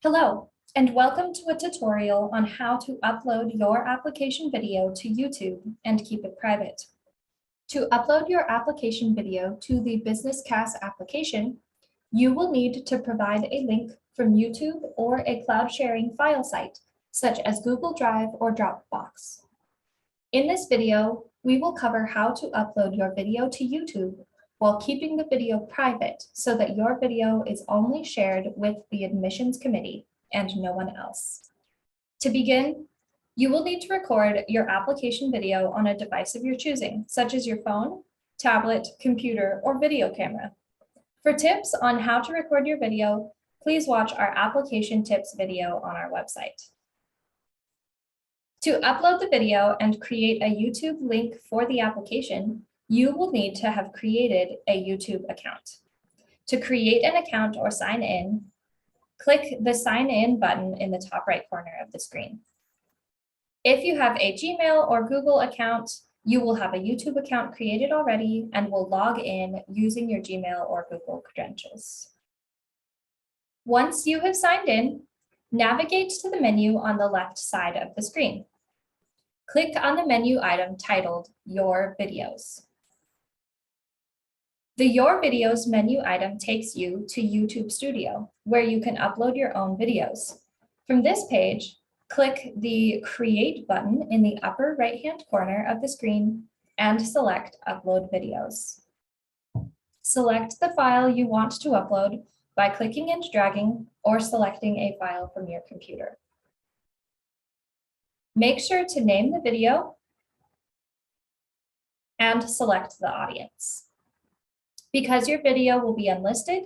Hello, and welcome to a tutorial on how to upload your application video to YouTube and keep it private. To upload your application video to the Business Cast application, you will need to provide a link from YouTube or a cloud sharing file site, such as Google Drive or Dropbox. In this video, we will cover how to upload your video to YouTube while keeping the video private so that your video is only shared with the admissions committee and no one else. To begin, you will need to record your application video on a device of your choosing, such as your phone, tablet, computer, or video camera. For tips on how to record your video, please watch our application tips video on our website. To upload the video and create a YouTube link for the application, you will need to have created a YouTube account. To create an account or sign in, click the Sign In button in the top right corner of the screen. If you have a Gmail or Google account, you will have a YouTube account created already and will log in using your Gmail or Google credentials. Once you have signed in, navigate to the menu on the left side of the screen. Click on the menu item titled Your Videos. The Your Videos menu item takes you to YouTube Studio, where you can upload your own videos. From this page, click the Create button in the upper right-hand corner of the screen and select Upload Videos. Select the file you want to upload by clicking and dragging or selecting a file from your computer. Make sure to name the video and select the audience. Because your video will be unlisted,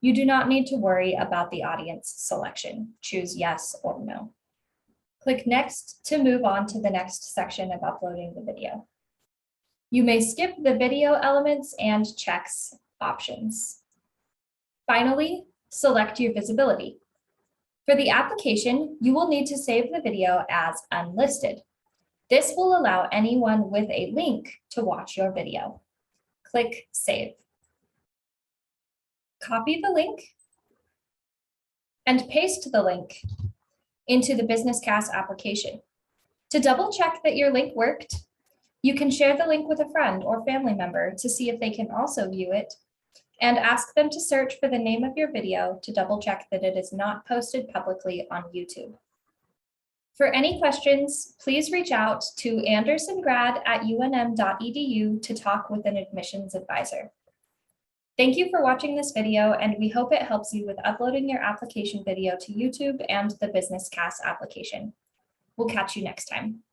you do not need to worry about the audience selection. Choose yes or no. Click Next to move on to the next section of uploading the video. You may skip the video elements and checks options. Finally, select your visibility. For the application, you will need to save the video as unlisted. This will allow anyone with a link to watch your video. Click Save. Copy the link and paste the link into the Business Cast application. To double check that your link worked, you can share the link with a friend or family member to see if they can also view it, and ask them to search for the name of your video to double check that it is not posted publicly on YouTube. For any questions, please reach out to andersongrad@unm.edu to talk with an admissions advisor. Thank you for watching this video, and we hope it helps you with uploading your application video to YouTube and the Business Cast application. We'll catch you next time.